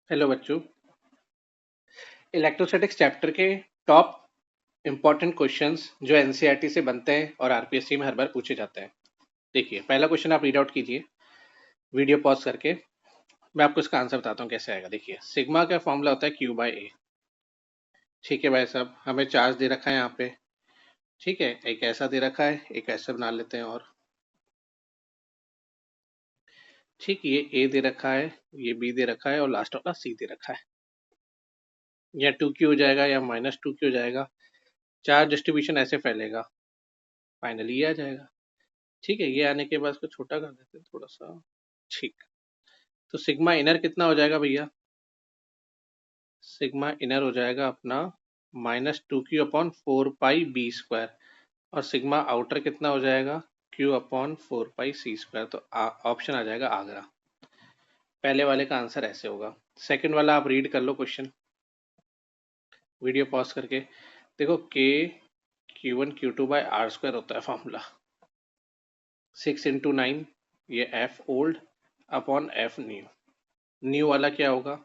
Hello बच्चों। Electrostatics chapter के top important questions जो एनसीईआरटी से बनते हैं और आरपीएससी में हर बार पूछे जाते हैं। देखिए, पहला क्वेश्चन आप रीड आउट कीजिए वीडियो पॉज करके। मैं आपको इसका आंसर बताता हूँ कैसे आएगा। देखिए, सिग्मा का फॉर्मूला होता है क्यू बाई ए। ठीक है भाई साहब, हमें चार्ज दे रखा है यहाँ पे। ठीक है, एक ऐसा दे रखा है, एक ऐसा बना लेते हैं। और ठीक, ये ए दे रखा है, ये बी दे रखा है और लास्ट वाला सी दे रखा है। या टू क्यू हो जाएगा या माइनस टू क्यू हो जाएगा। चार्ज डिस्ट्रीब्यूशन ऐसे फैलेगा, फाइनली ये आ जाएगा। ठीक है, ये आने के बाद इसको छोटा कर देते हैं थोड़ा सा। ठीक, तो सिग्मा इनर कितना हो जाएगा भैया? सिग्मा इनर हो जाएगा अपना -2q/4πb²। और सिग्मा आउटर कितना हो जाएगा? q/4πc²। तो ऑप्शन आ जाएगा आगरा। पहले वाले का आंसर ऐसे होगा। सेकंड वाला आप रीड कर लो क्वेश्चन वीडियो पॉज करके। देखो, k Q1 Q2/r² होता है फॉर्मूला। 6 × 9 ये f old upon f new. New वाला क्या होगा?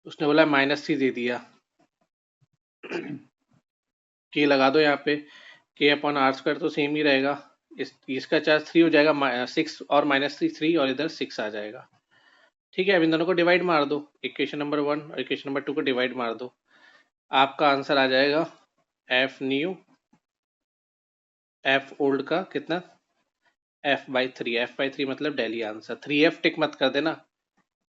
उसने बोला -c दे दिया। के लगा दो यहाँ पे। k/r² तो सेम ही रहेगा। इसका चार्ज 3 हो जाएगा, 6 और -3 3 और इधर 6 आ जाएगा। ठीक है, अब इन दोनों को डिवाइड मार दो। इक्वेशन नंबर 1 और इक्वेशन नंबर 2 को डिवाइड मार दो। आपका आंसर आ जाएगा एफ न्यू एफ ओल्ड का कितना? f/3। f/3 मतलब डेली आंसर। 3f टिक मत कर देना,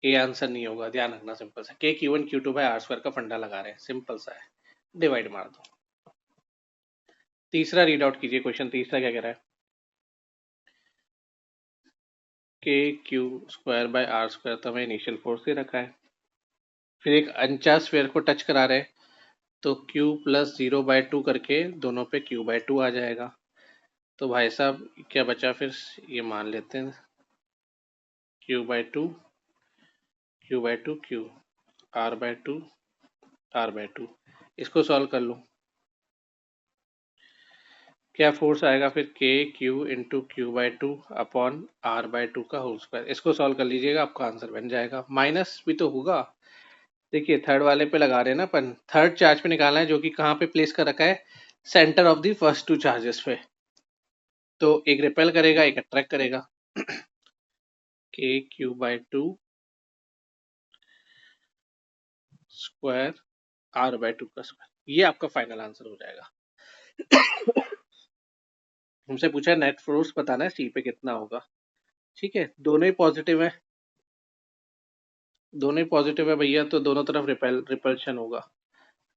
ए आंसर नहीं होगा, ध्यान रखना। सिंपल सा k Q1 Q2/r² का फंडा लगा रहे हैं, सिंपल सा है। डिवाइड मार दो। तीसरा रीड आउट कीजिए क्वेश्चन। तीसरा क्या कह रहा है? KQ²/r² तो हमें इनिशियल फोर्स दे रखा है। फिर एक अनचार्ज स्फीयर को टच करा रहे हैं, तो Q+0/2 करके दोनों पे Q/2 आ जाएगा। तो भाई साहब क्या बचा फिर? ये मान लेते हैं Q/2 Q/2 Q R/2 R/2। इसको सॉल्व कर लो। क्या फोर्स आएगा फिर? KQ × Q/2 का होल स्क्वायर। इसको सॉल्व कर लीजिएगा, आपका आंसर बन जाएगा। माइनस भी तो होगा। देखिए, थर्ड वाले पे लगा रहे हैं ना अपन। थर्ड चार्ज पे निकालना है, जो कि कहाँ पे प्लेस कर रखा है? Centre of the first two charges पे। तो एक रिपेल करेगा, एक अट्रैक्ट करेगा। KQ/2 स्क्वायर R/2 का स्क्वायर, ये आपका फाइनल आंसर हो जाएगा। हमसे पूछा है नेट फोर्स बताना है सी पे कितना होगा। ठीक है, दोनों ही पॉजिटिव है। दोनों ही पॉजिटिव है भैया, तो दोनों तरफ रिपल्शन होगा।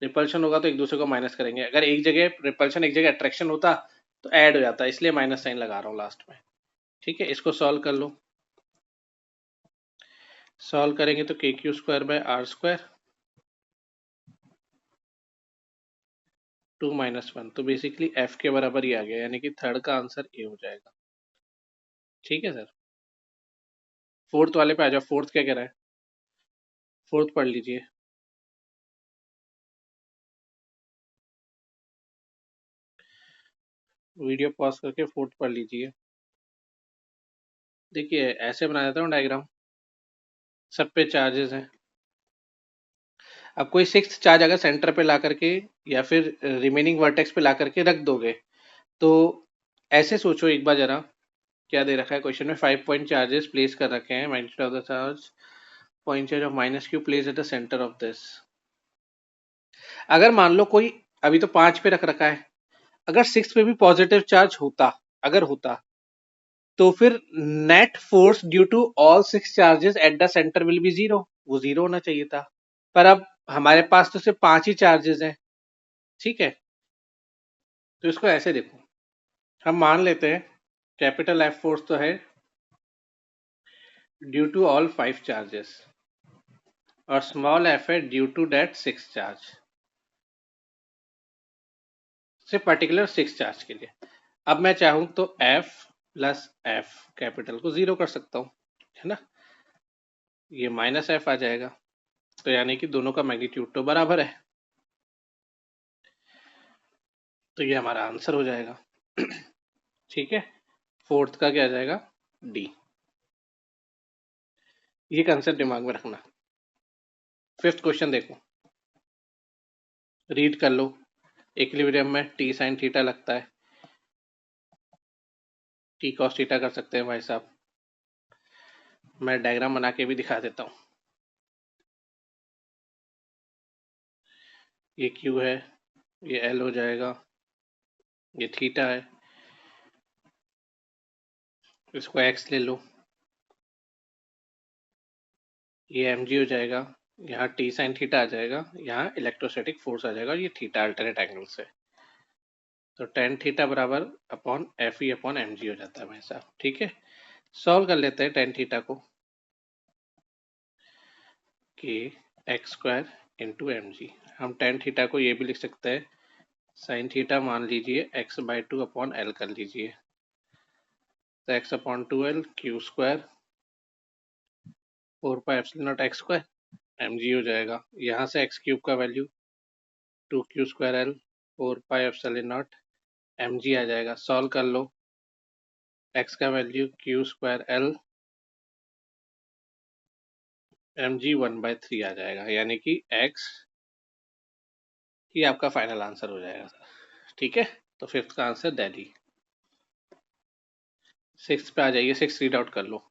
रिपल्शन होगा तो एक दूसरे को माइनस करेंगे। अगर एक जगह रिपल्शन एक जगह अट्रैक्शन होता तो ऐड हो जाता, इसलिए माइनस साइन लगा रहा हूँ लास्ट में। ठीक है, इसको सॉल्व कर लो। सॉल्व करेंगे तो KQ²/r² 2 - 1, तो बेसिकली f के बराबर ही आ गया, यानी कि थर्ड का आंसर ए हो जाएगा। ठीक है सर। फोर्थ वाले पे आ जाओ। फोर्थ क्या कह रहा है? फोर्थ पढ़ लीजिए। वीडियो पॉज करके फोर्थ पढ़ लीजिए। देखिए, ऐसे बना देता हूँ डायग्राम। सब पे चार्जेस हैं। अब कोई सिक्स चार्ज अगर सेंटर पे ला करके या फिर रिमेनिंग वर्टेक्स पे ला करके रख दोगे, तो ऐसे सोचो एक बार जरा। क्या दे रखा है क्वेश्चन में? 5 पॉइंट चार्जेस प्लेस कर रखे हैं। Magnitude of the charge, point charge of -q place at the centre of this. अगर मान लो कोई, अभी तो 5 पे रख रखा है, अगर 6 पे भी पॉजिटिव चार्ज होता, अगर होता, तो फिर net force due to all 6 charges at the centre will be 0। वो 0 होना चाहिए था। पर अब हमारे पास तो सिर्फ 5 ही चार्जेस हैं। ठीक है, तो इसको ऐसे देखो। हम मान लेते हैं कैपिटल एफ फोर्स तो है ड्यू टू ऑल 5 चार्जेस, और स्मॉल एफ है ड्यू टू दैट 6 चार्ज। सिर्फ पर्टिकुलर 6 चार्ज के लिए। अब मैं चाहूं तो F प्लस एफ कैपिटल को 0 कर सकता हूं, है ना? ये -f आ जाएगा। तो यानी कि दोनों का मैग्नीट्यूड तो बराबर है। तो ये हमारा आंसर हो जाएगा। ठीक है, फोर्थ का क्या आ जाएगा? डी। ये कंसेप्ट दिमाग में रखना। फिफ्थ क्वेश्चन देखो, रीड कर लो। इक्विलिब्रियम में टी साइन थीटा लगता है, टी कॉस थीटा कर सकते हैं भाई साहब। मैं डायग्राम बना के भी दिखा देता हूँ। ये क्यू है, ये एल हो जाएगा, ये थीटा है, इसको एक्स ले लो, ये एम जी हो जाएगा, यहाँ टी साइन थीटा आ जाएगा, यहाँ इलेक्ट्रोस्टैटिक फोर्स आ जाएगा, और ये थीटा अल्टरनेट एंगल से। तो टेन थीटा बराबर upon F E upon M G हो जाता है भाई साहब। ठीक है, सॉल्व कर लेते हैं टेन थीटा को, कि X square into M G. हम टेन थीटा को ये भी लिख सकते हैं, साइन थीटा मान लीजिए X by two upon L कर लीजिए, तो X upon two L Q square 4 pi epsilon nought X square M G हो जाएगा। यहाँ से एक्स क्यूब का value 2 Q square L 4 pi epsilon nought M G आ जाएगा। सॉल्व कर लो, एक्स का value Q square L M G 1/3 आ जाएगा, यानी कि एक्स ही आपका फाइनल आंसर हो जाएगा। ठीक है, तो फिफ्थ का आंसर दिल्ली। सिक्स पे आ जाइए, सिक्स रीड आउट कर लो।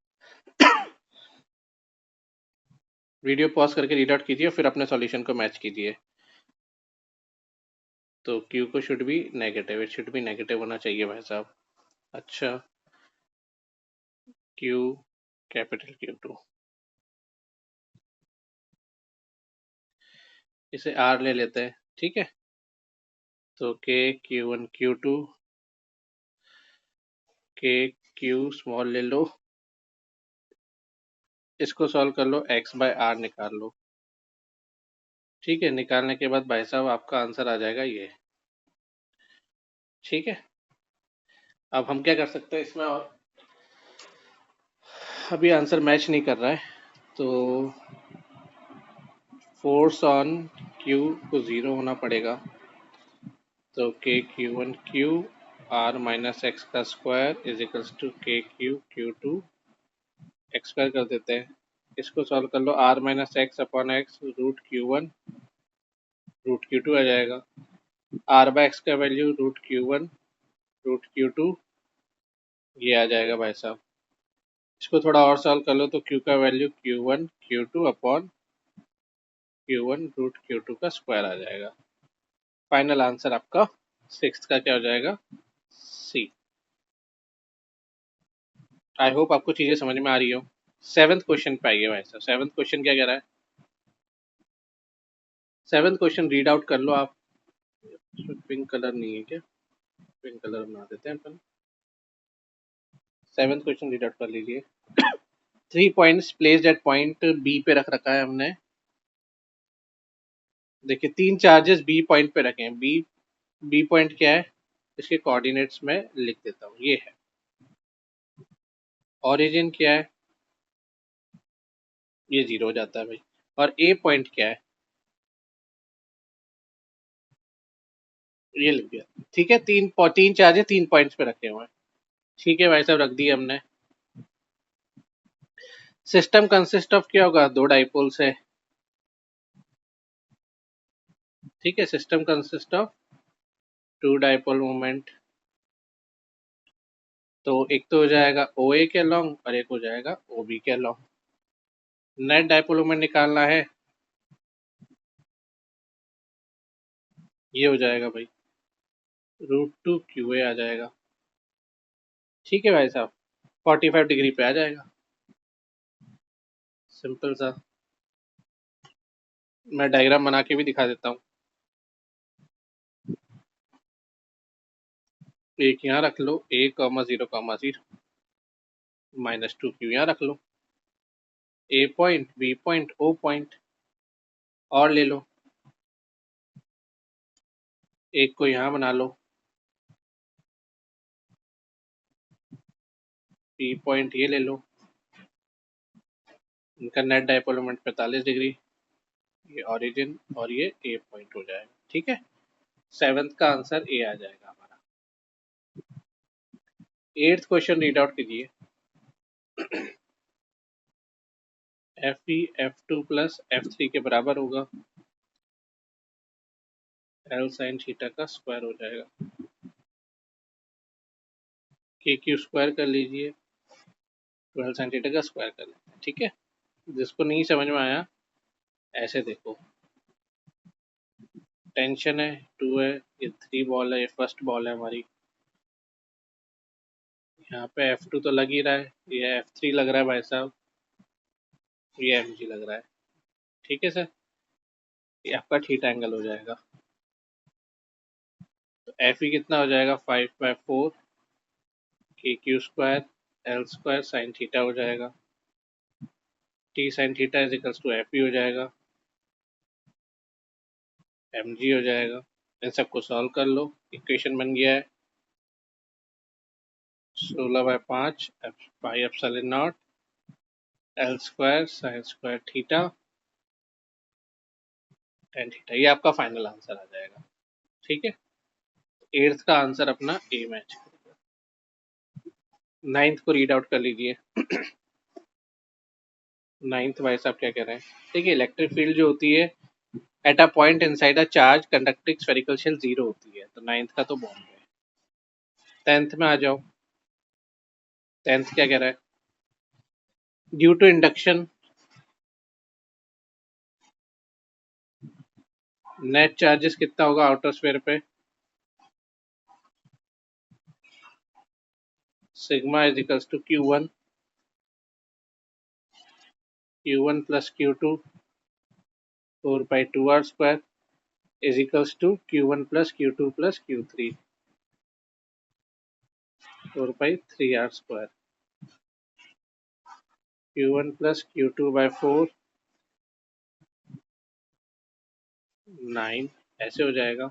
वीडियो पॉज करके रीड आउट कीजिए, फिर अपने सॉल्यूशन को मैच कीजिए। तो Q को should be negative, it should be negative होना चाहिए भाई साहब। अच्छा, Q कैपिटल Q2, इसे R ले लेते हैं। ठीक है, तो K Q1 Q2, K Q small ले लो, इसको सॉल्व कर लो, x बाय R निकाल लो। ठीक है, निकालने के बाद भाई साहब आपका आंसर आ जाएगा ये। ठीक है, अब हम क्या कर सकते हैं इसमें, और अभी आंसर मैच नहीं कर रहा है, तो फोर्स ऑन Q को 0 होना पड़ेगा। तो K Q one Q R minus X का square is equals to K Q Q two X square कर देते हैं। इसको सॉल्व कर लो, R minus X upon X root Q one root Q two आ जाएगा। आर बाय एक्स का value root Q one root Q two ये आ जाएगा भाई साहब। इसको थोड़ा और सॉल्व कर लो, तो क्यू का value Q one Q two upon Q one root Q two का स्क्वायर आ जाएगा। फाइनल आंसर आपका सिक्स का क्या हो जाएगा, सी। आई होप आपको चीजें समझ में आ रही हो। सेवंथ क्वेश्चन पे आइए भाई साहब। सेवंथ क्वेश्चन क्या कह रहा है, सेवंथ क्वेश्चन रीड आउट कर लो आप। पिंक कलर नहीं है क्या, पिंक कलर बना देते हैं अपन। सेवंथ क्वेश्चन रीड आउट कर लीजिए। 3 points placed at point B पे रख रखा है हमने। देखिए, 3 चार्जेस बी पॉइंट पे रखे हैं। बी बी पॉइंट क्या है, इसके कोऑर्डिनेट्स में लिख देता हूँ, ये है। ओरिजिन क्या है, ये 0 हो जाता है भाई। और ए पॉइंट क्या है, ये लिख दिया। ठीक है, तीन चार्जेस 3 पॉइंट्स पे रखे हुए हैं। ठीक है भाई साहब, रख दिए हमने। सिस्टम कंसिस्ट ऑफ क्या होगा, 2 डाइपोल्स है। ठीक है, system consist of 2 dipole moment. तो एक तो हो जाएगा ओ ए के अलोंग, और एक हो जाएगा ओ बी के अलोंग। नेट डाइपोल मोमेंट निकालना है, ये हो जाएगा भाई √2 QA आ जाएगा। ठीक है भाई साहब, 45 डिग्री पे आ जाएगा। सिंपल सा, मैं डायग्राम बना के भी दिखा देता हूँ। एक यहाँ रख लो, A, 0, 0 -2Q यहाँ रख लो। A point, B point, O point, और ले लो। एक को यहाँ बना लो, बी पॉइंट ये ले लो। इनका नेट डाइपोल मोमेंट 45 डिग्री, ये ओरिजिन और ये ए पॉइंट हो जाएगा। ठीक है, सेवंथ का आंसर ए आ जाएगा हमारा। एट्थ क्वेश्चन रीड आउट कीजिए। F E F2 plus F3 के बराबर होगा, एल साइन थीटा का स्क्वायर हो जाएगा। के क्यू स्क्वायर कर लीजिए, 12 साइन थीटा का स्क्वायर कर लेते हैं। ठीक है, जिसको नहीं समझ में आया ऐसे देखो, टेंशन है 2 है, ये 3 बॉल है, ये फर्स्ट बॉल है हमारी, यहाँ पे F2 तो लग ही रहा है, ये F3 लग रहा है भाई साहब, ये FG लग रहा है। ठीक है सर, ये आपका थीटा एंगल हो जाएगा। तो एफ ई कितना हो जाएगा, 5/4 के Q square L square sine theta हो जाएगा। T sine theta is equals to F E हो जाएगा, एम जी हो जाएगा। इन सबको सॉल्व कर लो, इक्वेशन बन गया है 16/5 पाई epsilon naught L square sine square theta tan theta, ये आपका फाइनल आंसर आ जाएगा। ठीक है, एट्थ का आंसर अपना ए मैच। नाइन्थ को रीड आउट कर लीजिए। नाइन्थ भाई साहब क्या कह रहे हैं, देखिए इलेक्ट्रिक फील्ड जो होती है at a point inside a charge conducting spherical shell zero होती है, तो नाइन्थ का तो बॉम्ब है। टेंथ में आ जाओ, टेंथ क्या कह रहा है, due to induction net charges कितना होगा आउटर स्फीयर पे, sigma is equals to Q1 plus Q2 4/2r square is equals to Q1 plus Q2 plus Q3 4/3r square, Q1 plus Q2 by 4 9 ऐसे हो जाएगा।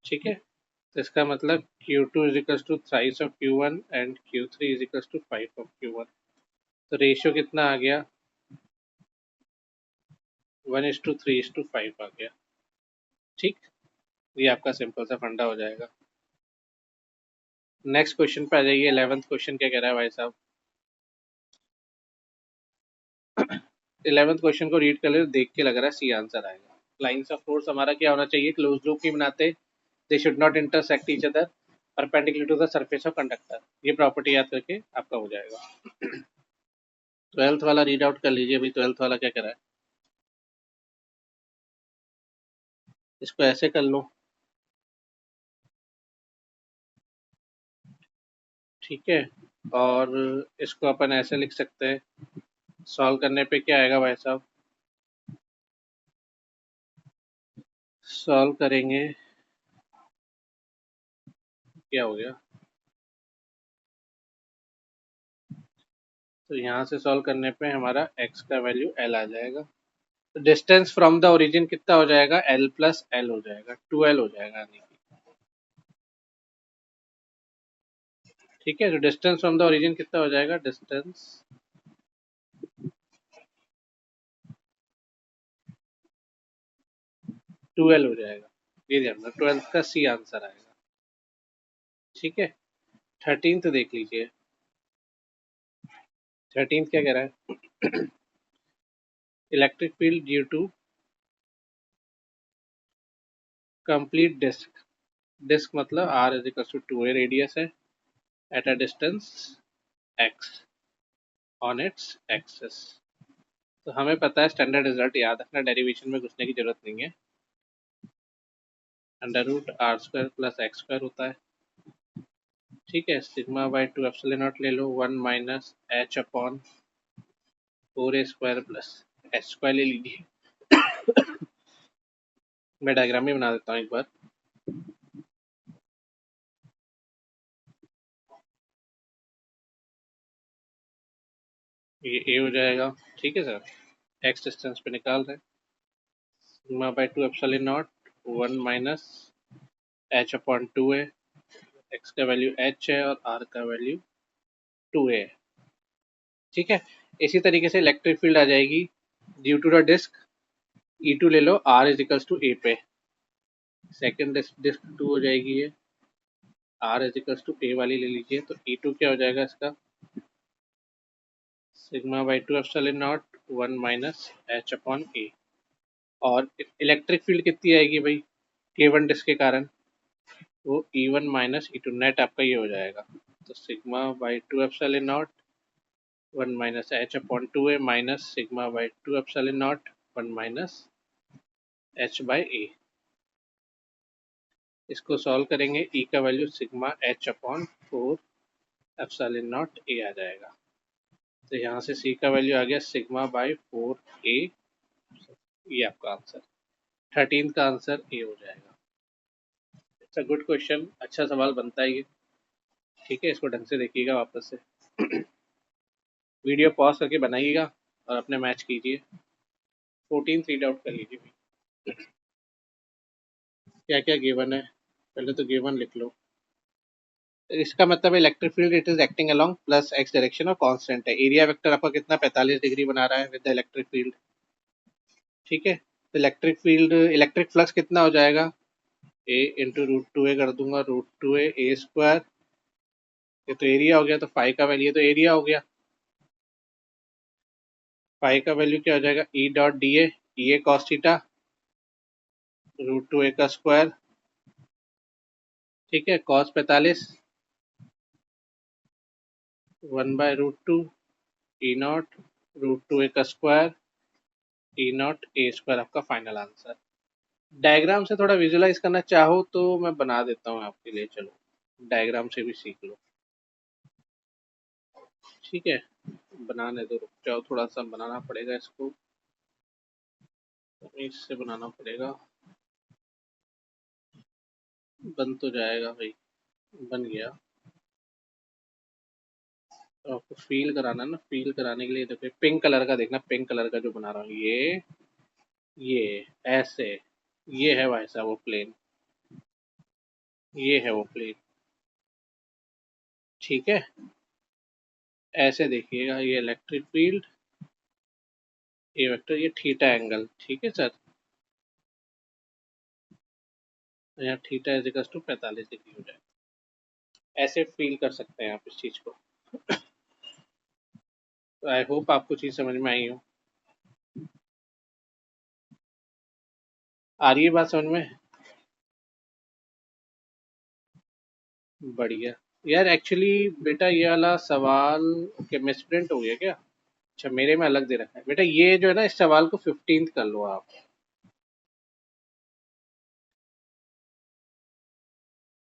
ठीक है, तो इसका मतलब Q2 is equals to thrice of Q1 and Q3 is equals to 5 of Q1, तो ratio कितना आ गया, 1:3:5 आ गया। ठीक, ये आपका सिंपल सा फंडा हो जाएगा। नेक्स्ट क्वेश्चन पे आ जाइए। 11th क्वेश्चन क्या कह रहा है भाई साहब, 11th क्वेश्चन को रीड कर ले, देख के लग रहा है सी आंसर आएगा। लाइंस ऑफ फोर्स हमारा क्या होना चाहिए, क्लोज लूप की बनाते, they should not intersect each other perpendicular to the surface of conductor, ये प्रॉपर्टी याद करके आपका हो जाएगा। 12th वाला रीड आउट कर लीजिए, अभी 12th वाला क्या कह रहा है, इसको ऐसे कर लो। ठीक है, और इसको अपन ऐसे लिख सकते हैं, सॉल्व करने पे क्या आएगा भाई साहब, सॉल्व करेंगे, क्या हो गया, तो यहाँ से सॉल्व करने पे हमारा x का वैल्यू l आ जाएगा। तो डिस्टेंस फ्रॉम द ओरिजिन कितना हो जाएगा, l प्लस l हो जाएगा, 2l हो जाएगा यानी कि। ठीक है, तो डिस्टेंस फ्रॉम द ओरिजिन कितना हो जाएगा, डिस्टेंस 2l हो जाएगा, ये ध्यान रखना, 12th का सी आंसर आएगा। ठीक है, 13th देख लीजिए, 13th क्या कह रहा है, electric field due to complete disc, disc मतलब r is equal to 2a radius है at a distance x on its axis. तो हमें पता है स्टैंडर्ड रिजल्ट, याद रखना, डेरिवेशन में घुसने की जरूरत नहीं है, under root R square plus X square होता है। ठीक है, सिग्मा बाई 2 एप्सिलॉन नॉट ले लो, 1 minus H upon 4a square plus H square ले लीजिए। मैं डायग्राम ही बना देता हूँ एक बार, ये ए हो जाएगा। ठीक है सर, एक्स डिस्टेंस पे निकाल रहे हैं, sigma by 2 epsilon nought 1 minus H upon 2a, x का वैल्यू एच है और आर का वैल्यू 2a है। ठीक है, इसी तरीके से इलेक्ट्रिक फील्ड आ जाएगी due to the disc, E2 ले लो, R is equals to A पे, सेकेंड डिस्क 2 हो जाएगी ये, R is equals to A वाली ले लीजिए, तो E2 क्या हो जाएगा इसका, sigma by two epsilon nought 1 minus H upon A. और इलेक्ट्रिक फील्ड कितनी आएगी भाई के वन डिस्क के कारण, वो E one minus E two, net आपका ये हो जाएगा। तो sigma by two epsilon nought 1 minus H upon two A minus sigma by two epsilon nought 1 minus H by A. इसको सॉल्व करेंगे, ई का value sigma H upon 4 epsilon nought A आ जाएगा। तो यहाँ से सी का वैल्यू आ गया सिग्मा बाई 4 ए। ये आपका आंसर 13 का आंसर ए हो जाएगा। इट्स अ गुड क्वेश्चन, अच्छा सवाल बनता है ये। ठीक है, इसको ढंग से देखिएगा वापस से। वीडियो पॉज करके बनाइएगा और अपने मैच कीजिए। 14 रीड आउट कर लीजिए क्या क्या गिवन है। पहले तो गिवन लिख लो। इसका मतलब electric field it is acting along plus x direction और कांस्टेंट है। एरिया वेक्टर आपका कितना 45 डिग्री बना रहा है विद द इलेक्ट्रिक फील्ड। ठीक है, तो इलेक्ट्रिक फील्ड इलेक्ट्रिक फ्लक्स कितना हो जाएगा, ए इंटू रूट टू ए कर दूंगा, रूट टू ए स्क्वायर। ये तो एरिया हो गया, तो फाई का वैल्यू तो एरिया हो गया। फाई का वैल्यू क्या हो जाएगा, E dot D A cos theta root two A का स्क्वायर। ठीक है, cos 45 1 by root two E nought root two A का square E nought A square आपका फाइनल आंसर। डायग्राम से थोड़ा विजुलाइज करना चाहो तो मैं बना देता हूँ आपके लिए, चलो डायग्राम से भी सीख लो। ठीक है, बनाने दो, रुक जाओ, थोड़ा सा बनाना पड़ेगा इसको, इससे बनाना पड़ेगा। बन तो जाएगा भाई, बन गया। तो आपको फील कराना ना, फील कराने के लिए देखो पिंक कलर का देखना, पिंक कलर का जो बना रहा हूँ ये ऐसे, ये है वैसा वो प्लेन, ये है वो प्लेन। ठीक है, ऐसे देखिएगा, ये इलेक्ट्रिक फील्ड, ये वेक्टर, ये थीटा एंगल। ठीक है सर, यहाँ theta is equal to 45 degree हो जाए। ऐसे फील कर सकते हैं आप इस चीज को। तो आई होप आपको चीज समझ में आई हो। आ रही है बात समझ में? बढ़िया। यार एक्चुअली बेटा ये वाला सवाल के मिसप्रिंट हो गया क्या? अच्छा, मेरे में अलग दे रखा है बेटा, ये जो है ना, इस सवाल को 15th कर लो आप।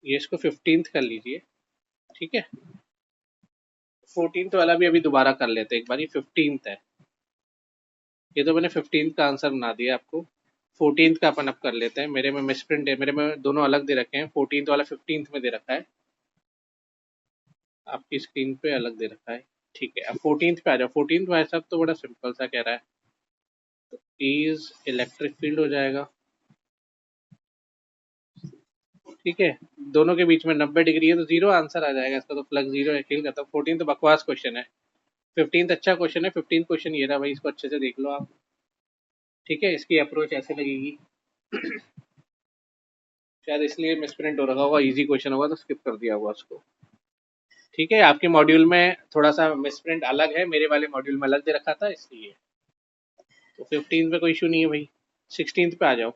ये इसको 15th कर लीजिए। ठीक है, 14th वाला भी अभी दोबारा कर लेते हैं एक बार, ये 15th है। ये तो मैंने 15th का आंसर बना दिया आपको। 14th का अपन अब कर लेते हैं, मेरे में मिसप्रिंट है, मेरे में दोनों अलग दे रखे हैं, 14th वाला 15th में दे रखा है, आपकी स्क्रीन पे अलग दे रखा है। ठीक है, अब 14th पे आ जाओ। 14th भाई साहब तो बड़ा सिंपल सा कह रहा है, इज इलेक्ट्रिक फील्ड हो जाएगा। ठीक है, दोनों के बीच में 90 डिग्री है तो जीरो आंसर आ जाएगा इसका, तो फ्लक्स जीरो है, खेल करता हूँ। 14 तो बकवास क्वेश्चन है, 15 अच्छा क्वेश्चन है। 15 क्वेश्चन ये रहा भाई, इसको अच्छे से देख लो आप। ठीक है, इसकी अप्रोच ऐसे लगेगी। शायद इसलिए मिसप्रिंट हो रखा होगा, इजी क्वेश्चन होगा तो स्किप कर दिया होगा उसको। ठीक है, आपके मॉड्यूल में थोड़ा सा मिसप्रिंट अलग है, मेरे वाले मॉड्यूल में अलग दे रखा था इसलिए। तो 15 पे कोई इशू नहीं है भाई, 16 पे आ जाओ।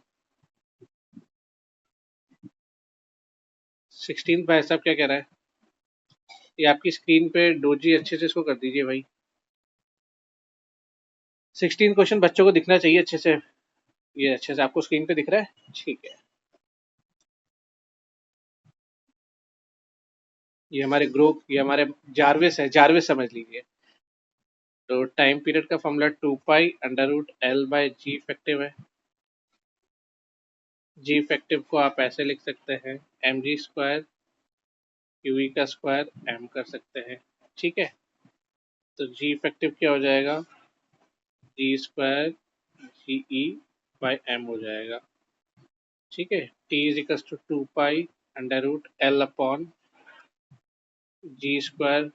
16 भाई साहब क्या कह रहा है, ये आपकी स्क्रीन पे डोजी अच्छे से इसको कर दीजिए भाई। 16 क्वेश्चन बच्चों को दिखना चाहिए अच्छे से, ये अच्छे से आपको स्क्रीन पे दिख रहा है? ठीक है, ये हमारे ग्रुप, ये हमारे जारविस है, जारविस समझ लीजिए। तो टाइम पीरियड का formula 2 pi under root L by G effective है। जी इफेक्टिव को आप ऐसे लिख सकते हैं, mg² क्यू का स्क्वायर m कर सकते हैं। ठीक है, तो जी इफेक्टिव क्या हो जाएगा, g² GE/m हो जाएगा। ठीक है, t is equal to 2 pi under root L upon g²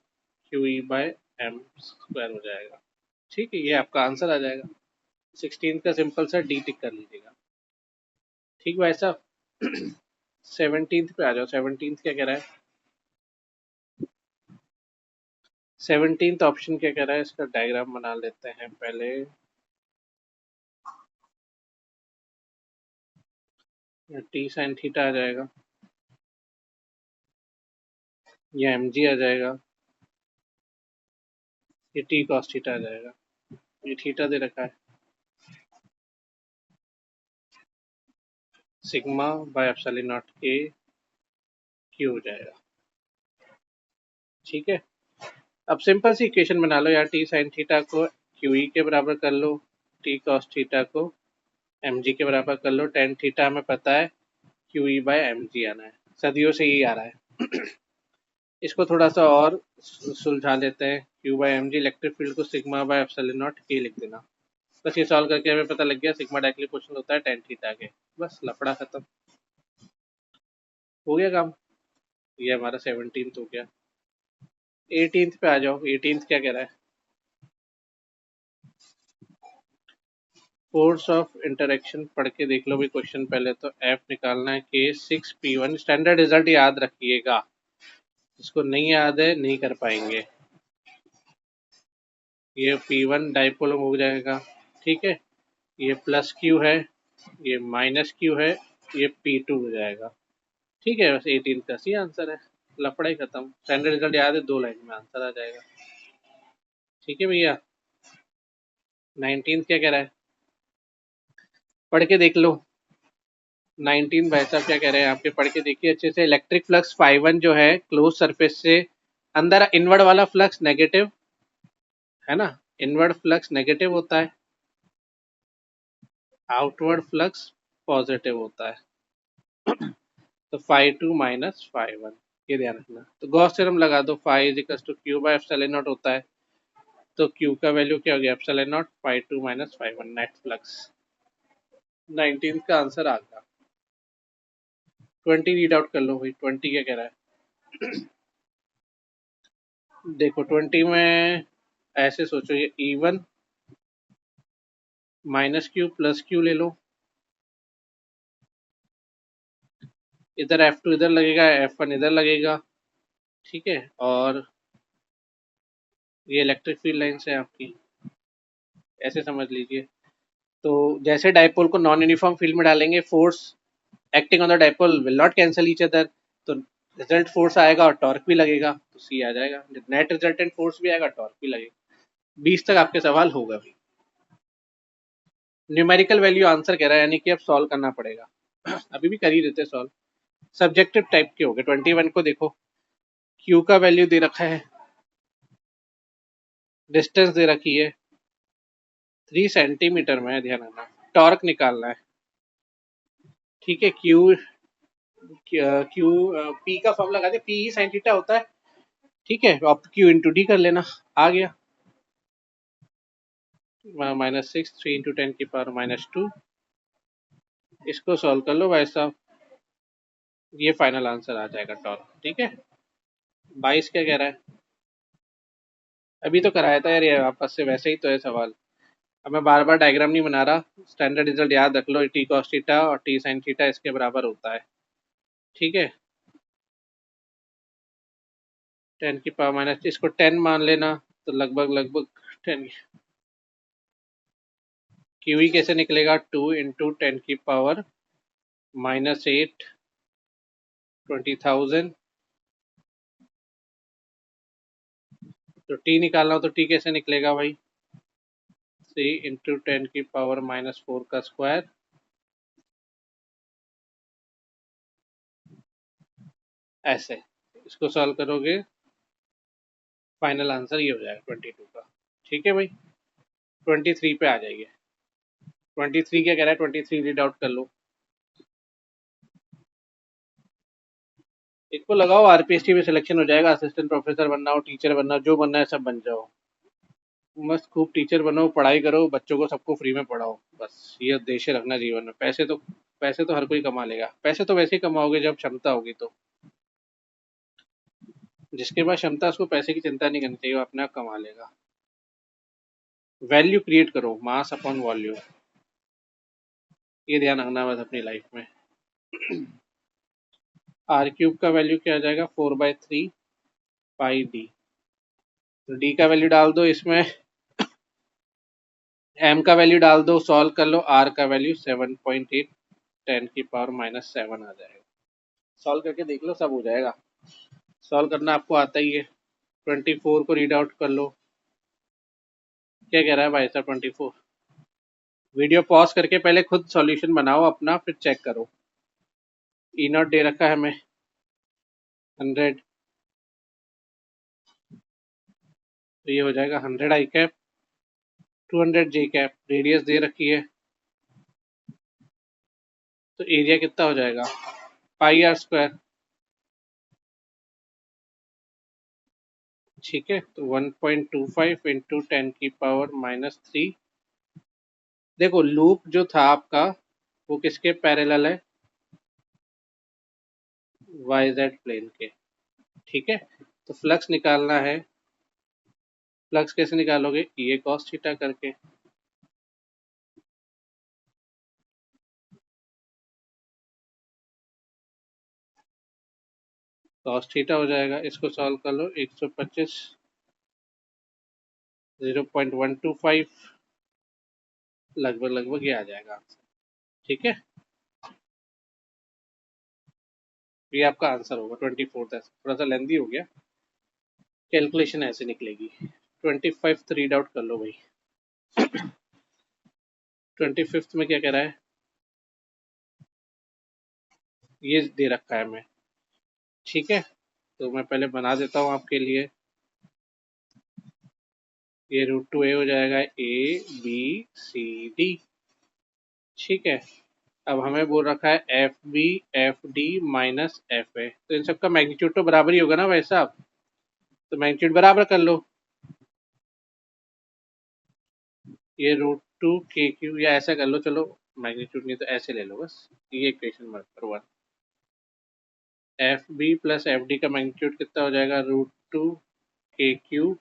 QE/m² हो जाएगा। ठीक है, ये आपका आंसर आ जाएगा। 16 का सिंपल सा डी टिक कर लीजिएगा। ठीक भाई साहब। 17 पे आ जाओ। 17 क्या कह रहा है, 17th ऑप्शन क्या कह रहा है, इसका डायग्राम बना लेते हैं पहले। टी साइन थीटा आ जाएगा, ये एम जी आ जाएगा, ये टी कॉस थीटा आ जाएगा, ये थीटा दे रखा है, सिग्मा बाय एप्सिलॉन नॉट के क्यू हो जाएगा। ठीक है, अब सिंपल सी इक्वेशन बना लो यार, टी साइन थीटा को क्यू ई के बराबर कर लो, टी कॉस थीटा को एम जी के बराबर कर लो, टेन थीटा हमें पता है Q E by M G आना है, सदियों से यही आ रहा है। इसको थोड़ा सा और सुलझा लेते हैं, Q by M G electric field को सिग्मा बाय एप्सिलॉन नॉट के लिख देना। बस ये सॉल्व करके हमें पता लग गया सिग्मा डायरेक्टली प्रोपोर्शनल होता है टेन थीटा के, बस लफड़ा खत्म, हो गया काम। ये हमारा 17th हो गया। 18th पे आ जाओ, 18th क्या कह रहा है, फोर्स ऑफ इंटरेक्शन पढ़ के देख लो भाई क्वेश्चन पहले तो, एफ निकालना है के 6P1, स्टैंडर्ड रिजल्ट याद रखिएगा, इसको नहीं याद है नहीं कर पाएंगे। ये P1 डाइपोल हो जाएगा, ठीक है, ये प्लस क्यू है, ये माइनस क्यू है, ये P2 हो जाएगा। ठीक है, बस 18 का सी आंसर है, लफड़ा ही खत्म, स्टैंडर्ड रिजल्ट याद है, 2 लाइन में आंसर आ जाएगा। ठीक है भैया। 19 क्या कह रहा है, पढ़ के देख लो। 19 भाई साहब क्या कह रहे हैं आपके, पढ़ के देखिए अच्छे से। इलेक्ट्रिक फ्लक्स फाई 1 जो है क्लोज सरफेस से अंदर, इनवर्ड वाला फ्लक्स नेगेटिव है ना, इनवर्ड फ्लक्स नेगेटिव होता है, आउटवर्ड फ्लक्स पॉजिटिव होता है। तो फाई 2 माइनस फाई 1, ये ध्यान रखना। तो गॉस थ्योरम लगा दो, phi is equal to Q by epsilon naught होता है, तो क्यू का वैल्यू क्या हो गया, epsilon naught phi 2 minus phi 1 net flux. 19 का आंसर आ गया। 20 रीड आउट कर लो भाई, 20 क्या कह रहा है। देखो 20 में ऐसे सोचो, ये E1 minus Q plus Q ले लो, इधर F2 इधर लगेगा, F1 इधर लगेगा, ठीक है, और ये इलेक्ट्रिक फील्ड लाइन्स है आपकी, ऐसे समझ लीजिए। तो जैसे डाइपोल को नॉन यूनिफॉर्म फील्ड में डालेंगे, force acting on the dipole will not cancel each other, तो रिजल्ट फोर्स आएगा और टॉर्क भी लगेगा, तो सी आ जाएगा, नेट रिजल्टेंट फोर्स भी आएगा, टॉर्क भी लगेगा। 20 तक आपके सवाल होगा भी। न्यूमेरिकल वैल्यू आंसर कह रहा है, यानी कि अब सॉल्व करना पड़ेगा। अभी भी कर ही देते सॉल्व, सब्जेक्टिव टाइप के हो गए। 21 को देखो, क्यू का वैल्यू दे रखा है, डिस्टेंस दे रखी है 3 सेंटीमीटर में, ध्यान रखना, टॉर्क निकालना है। ठीक है, क्यू क्यू पी का फॉर्म लगा दे, पी ही साइन थीटा होता है, ठीक है, अब क्यू इंटू डी कर लेना, आ गया, -6 3 × 10⁻²। इसको सॉल्व कर लो भाई साहब, ये फाइनल आंसर आ जाएगा टॉर्क। ठीक है, 22 क्या कह रहा है, अभी तो कराया था यार, ये आपस से वैसे ही तो है सवाल, अब मैं बार बार डायग्राम नहीं बना रहा, स्टैंडर्ड रिजल्ट याद रख लो, टी कॉस थीटा और टी साइन थीटा इसके बराबर होता है। ठीक है, 10⁻⁻, इसको 10 मान लेना, तो लगभग लगभग 10, क्यूई कैसे निकलेगा, 2 × 10⁻⁻8 20,000। तो टी निकालना हो तो टी कैसे निकलेगा भाई, 3 × 10⁻⁻4 का स्क्वायर, ऐसे इसको सॉल्व करोगे, फाइनल आंसर ये हो जाएगा 22 का। ठीक है भाई, 23 पे आ जाइए। 23 क्या कह रहा है, 23 रीड आउट कर लो। इसको लगाओ, आरपीएसटी में सिलेक्शन हो जाएगा, असिस्टेंट प्रोफेसर बनना हो, टीचर बनना, जो बनना है सब बन जाओ, मस्त खूब टीचर बनो, पढ़ाई करो, बच्चों को सबको फ्री में पढ़ाओ, बस ये उद्देश्य रखना जीवन में। पैसे तो हर कोई कमा लेगा, पैसे तो वैसे ही कमाओगे जब क्षमता होगी तो, जिसके पास क्षमता है उसको पैसे की चिंता नहीं करनी चाहिए, वो अपने आप कमा लेगा। वैल्यू क्रिएट करो, मास अपॉन वॉल्यूम, ये ध्यान रखना बस अपनी लाइफ में। R³ का वैल्यू क्या आ जाएगा, 4/3 पाई डी, तो डी का वैल्यू डाल दो इसमें, एम का वैल्यू डाल दो, सॉल्व कर लो, आर का वैल्यू 7.8 10⁻⁷ आ जाएगा। सॉल्व करके देख लो, सब हो जाएगा। सॉल्व करना आपको आता ही है। 24 को रीड आउट कर लो। क्या कह रहा है भाई साहब 24? वीडियो पॉज करके पहले खुद सॉल्यूशन बनाओ अपना, फिर चेक करो। ई नॉट दे रखा है हमें 100, तो ये हो जाएगा 100 आई कैप, 200 जे कैप, रेडियस दे रखी है, तो एरिया कितना हो जाएगा, पाई आर स्क्वायर। ठीक है, तो 1.25 इंटू 10⁻⁻3। देखो लूप जो था आपका वो किसके पैरेलल है, वाई जेड प्लेन के। ठीक है, तो फ्लक्स निकालना है। फ्लक्स कैसे निकालोगे, ये कॉस थीटा करके। कॉस थीटा हो जाएगा, इसको सॉल्व कर लो, 125 0.125 लगभग लगभग ये आ जाएगा आंसर। ठीक है, ये आपका आंसर होगा 24। थोड़ा सा लेंदी हो गया, कैलकुलेशन ऐसे निकलेगी। 25 रीड आउट कर लो भाई। 25 में क्या कह रहा है, ये दे रखा है हमें। ठीक है, तो मैं पहले बना देता हूँ आपके लिए। ये √2a हो जाएगा, ABCD। ठीक है, अब हमें बोल रखा है FB FD - FA, तो इन सबका मैग्नीट्यूड तो बराबर ही होगा ना भाई साहब, तो मैग्नीट्यूड बराबर कर लो। ये √2KQ, या ऐसा कर लो, चलो मैग्नीट्यूड नहीं तो ऐसे ले लो बस, ये इक्वेशन नंबर 1। FB+FD का मैग्नीट्यूड कितना हो जाएगा, √2KQ²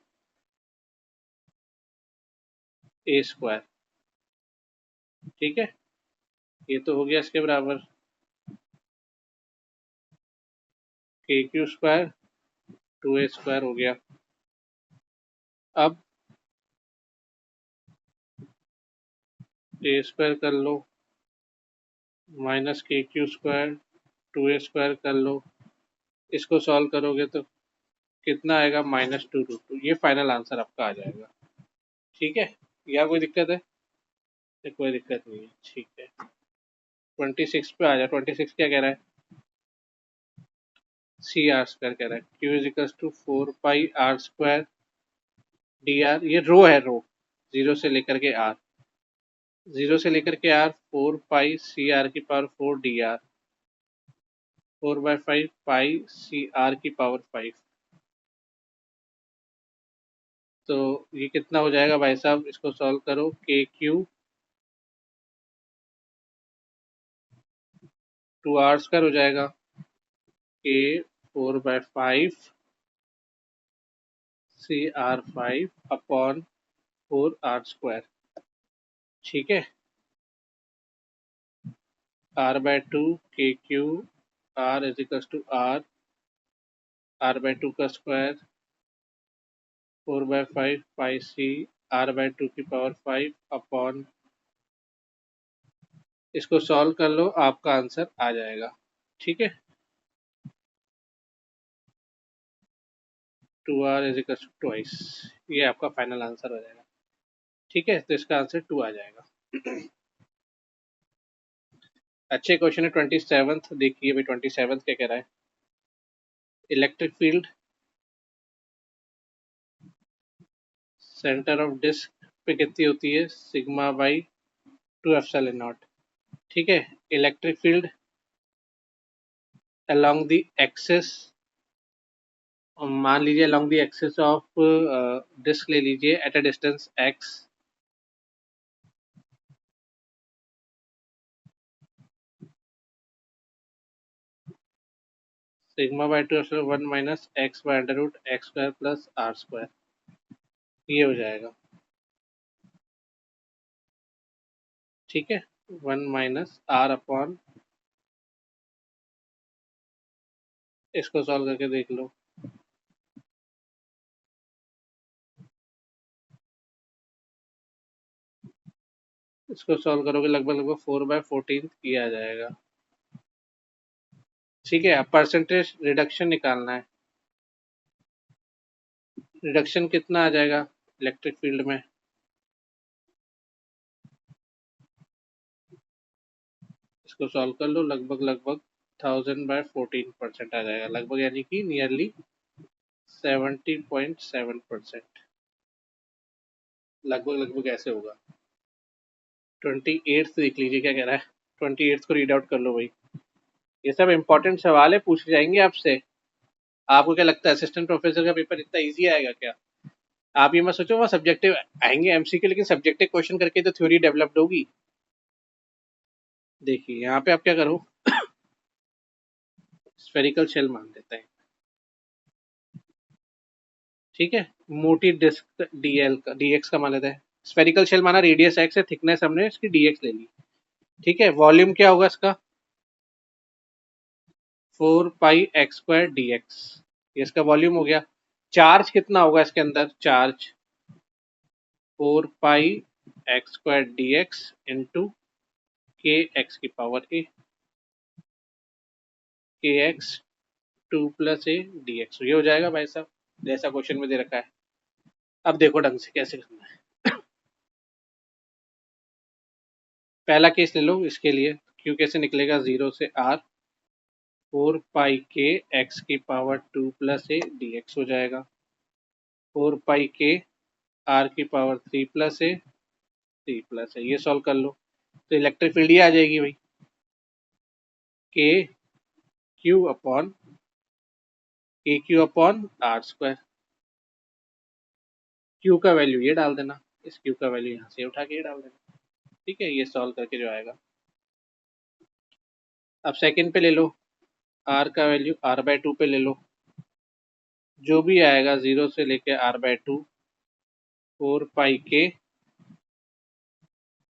ठीक है, ये तो हो गया इसके बराबर, KQ² 2a² हो गया। अब a² कर लो, -KQ² 2a² कर लो, इसको सॉल्व करोगे तो कितना आएगा, -2√2। ये फाइनल आंसर आपका आ जाएगा। ठीक है, या कोई दिक्कत है? ये कोई दिक्कत नहीं है, ठीक है। 26 पे आ जाए, 26 क्या कह रहा है, CR² कह रहा है, Q = 4πr² dr, ये रो है, रो, जीरो से लेकर के आर, जीरो से लेकर के आर, 4πCr⁴ dr, 4/5 πCr⁵ तो ये कितना हो जाएगा भाई साहब, इसको सॉल्व करो, KQ 2r² हो जाएगा, K 4/5 CR⁵/4r²। ठीक है, r/2 KQ r r/2 का स्क्वायर 4/5 πC r/2⁵ इसको सॉल्व कर लो, आपका आंसर आ जाएगा। ठीक है, 2r = 2, ये आपका फाइनल आंसर हो जाएगा। ठीक है, तो इसका आंसर 2 आ जाएगा। अच्छे क्वेश्चन है। 27 देखिए भाई, 27 क्या कह रहा है, electric field centre of disc पे कितनी होती है, σ/2ε0। ठीक है, electric field along the axis, मान लीजिए along the axis of disc ले लीजिए eight a distance x, σ/2ε1 - x/√x²+r², ये हो जाएगा। ठीक है, 1 - r/, इसको सॉल्व करके देख लो, इसको सॉल्व करोगे लगभग लगभग 4/14 ये आ जाएगा। ठीक है, अब परसेंटेज रिडक्शन निकालना है। रिडक्शन कितना आ जाएगा इलेक्ट्रिक फील्ड में? इसको सॉल्व कर लो, लगभग लगभग 1000/14% आ जाएगा लगभग, यानी कि नियरली 70.7%। लगभग लगभग ऐसे होगा। 28 देख लीजिए क्या कह रहा है। 28 को रीड आउट कर लो भाई। ये सब इंपॉर्टेंट सवाल है, पूछ जाएंगे आपसे। आपको क्या लगता है असिस्टेंट प्रोफेसर का पेपर इतना इजी आएगा क्या? आप ये मत सोचो वहाँ सब्जेक्टिव आएंगे एमसीक्यू, लेकिन सब्जेक्टिव क्वेश्चन करके तो थ्योरी डेवलप्ड होगी। देखिए यहाँ पे आप क्या करो, स्फेरिकल शेल मान देते हैं। ठीक है, मोटी डिस्क डीएल का डीएक्स का मान लेते हैं। स्फेरिकल शेल माना, रेडियस एक्स है, थिकनेस हमने इसकी डीएक्स ले ली। ठीक है, वॉल्यूम क्या होगा इसका? 4πx² dx, ये इसका वॉल्यूम हो गया। चार्ज कितना होगा इसके अंदर? चार्ज 4πx² dx इंटू के एक्स की पावर ए, के एक्स 2 + a dx, ये हो जाएगा भाई साहब, जैसा क्वेश्चन में दे रखा है। अब देखो ढंग से कैसे करना है। पहला केस ले लो, इसके लिए क्यू कैसे निकलेगा? 0 से r, 4πk x की पावर 2 + a dx हो जाएगा। 4πk r की पावर 3 + a, 3 + a, ये सॉल्व कर लो तो इलेक्ट्रिक फील्ड ये आ जाएगी भाई, के क्यू अपॉन r²। क्यू का वैल्यू ये डाल देना, इस क्यू का वैल्यू यहाँ से उठा के ये डाल देना। ठीक है, ये सॉल्व करके जो आएगा। अब सेकंड पे ले लो, r का वैल्यू r/2 पे ले लो, जो भी आएगा 0 से लेके r/2, 4πk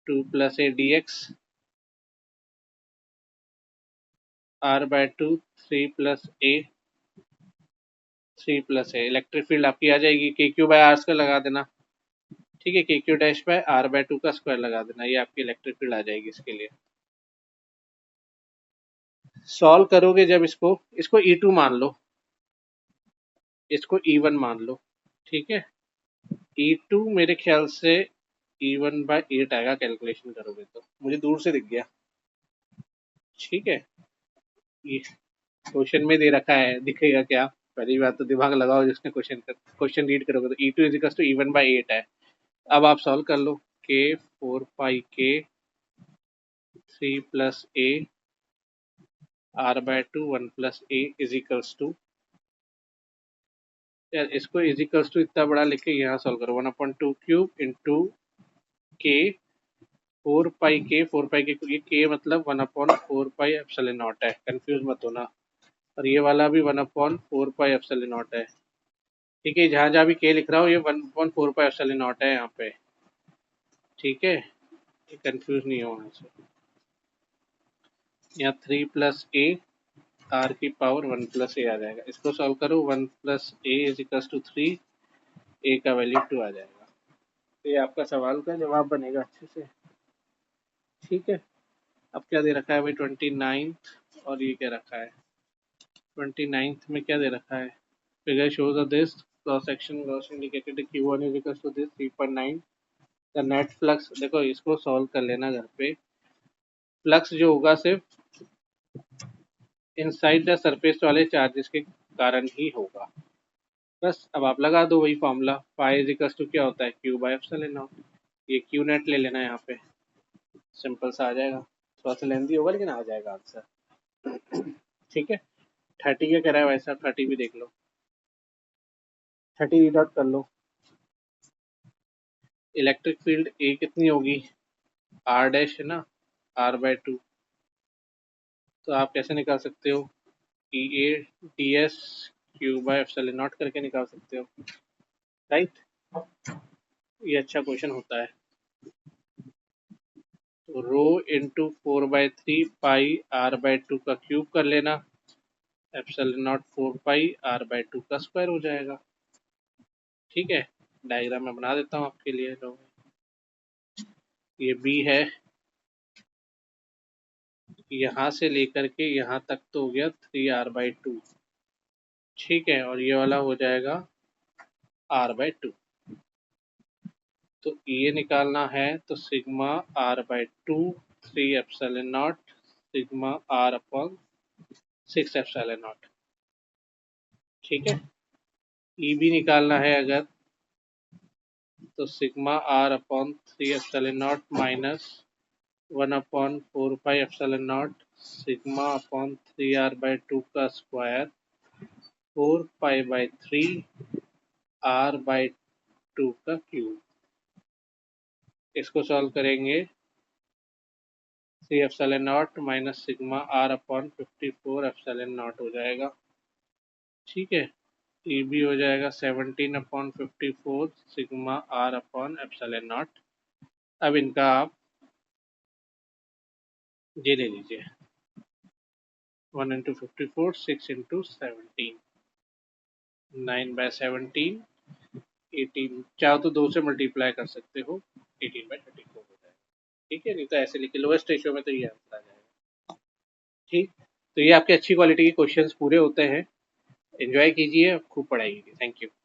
2 + a dx, r/2 3 + a, electric field आपकी आ जाएगी, के क्यू बाय आर स्क्वायर लगा देना। ठीक है, के क्यू डैश बाय r/2 का स्क्वायर लगा देना, ये आपकी इलेक्ट्रिक फील्ड आ जाएगी इसके लिए। सॉल्व करोगे जब इसको इसको E2 मान लो, इसको E1 मान लो। ठीक है, E2 मेरे ख्याल से E1/8 आएगा, कैलकुलेशन करोगे तो मुझे दूर से दिख गया। ठीक है, ये क्वेश्चन में दे रखा है, दिखेगा क्या? पहली बात तो दिमाग लगाओ, जिसने क्वेश्चन रीड करोगे तो E2 = E1/8 है। अब आप सॉल्व कर लो, के 4πk 3 + a r/2 1 + a = यार इसको इतना बड़ा लिख के यहाँ सॉल्व करो, 1/2³ इंटू के 4πk के मतलब 1/4πε0 है, कंफ्यूज मत होना। और ये वाला भी 1/4πε0 है। ठीक है, जहाँ जहाँ भी के लिख रहा हूँ ये 1/4πε0 है यहाँ पे। ठीक है, ये कंफ्यूज नहीं होना चाहिए। यहाँ 3 + a r की पावर 1 + a आ जाएगा, इसको सॉल्व करो, 1 + a = 3, a का वैल्यू 2 आ जाएगा। तो ये आपका सवाल का जवाब बनेगा अच्छे से। ठीक है, अब क्या दे रखा है भाई? 29th, और ये क्या रखा है 29th में? क्या दे रखा है? Figure shows of this cross section gross indicated Q1 = this 3.9, the net flux. देखो इसको सॉल्व कर लेना घर पे। फ्लक्स जो होगा सिर्फ इनसाइड द सरफेस वाले चार्जेस के कारण ही होगा। बस अब आप लगा दो वही फॉर्मूला, फाई इजिकल्स टू क्या होता है? Q/ε0। ये क्यू नेट ले लेना यहाँ पे, सिंपल सा आ जाएगा। थोड़ा सा लेंदी होगा लेकिन आ जाएगा आंसर। ठीक है, 30 क्या कह रहा है भाई साहब? 30 भी देख लो, 30 रीड आउट कर लो। इलेक्ट्रिक फील्ड ए कितनी होगी? r' है ना, r/2। तो आप कैसे निकाल सकते हो? E a ds Q/ε0 करके निकाल सकते हो, राइट? ये अच्छा क्वेश्चन होता है। तो रो इंटू 4/3 पाई r/2 का क्यूब कर लेना, ε0 4 पाई r/2 का स्क्वायर हो जाएगा। ठीक है, डायग्राम में बना देता हूँ आपके लिए। लो, ये बी है, यहाँ से लेकर के यहाँ तक तो हो गया 3r/2, ठीक है, और ये वाला हो जाएगा r/2। तो ये निकालना है तो sigma r/2 3 epsilon not sigma r/6 epsilon not, ठीक है। ई भी निकालना है अगर, तो sigma r/3 epsilon not minus 1/4 pi epsilon not sigma upon 3r/2 का स्क्वायर 4 पाई/3 r/2 का क्यूब। इसको सॉल्व करेंगे, 3 epsilon not minus sigma r/54 epsilon not हो जाएगा, ठीक है। ई भी हो जाएगा 17/54 सिग्मा r/एप्सिलॉन नॉट। अब इनका आप ये ले लीजिए, 1 इंटू 54, 6 इंटू 17, 9/17, 18, चाहो तो 2 से मल्टीप्लाई कर सकते हो, 18/34 हो जाएगा, ठीक है। नहीं तो ऐसे लिखे, लोएस्ट रेशियो में तो ये आंसर आ जाएगा, ठीक। तो ये आपके अच्छी क्वालिटी के क्वेश्चंस पूरे होते हैं। एंजॉय कीजिए, खूब पढ़ाई कीजिए। Thank you.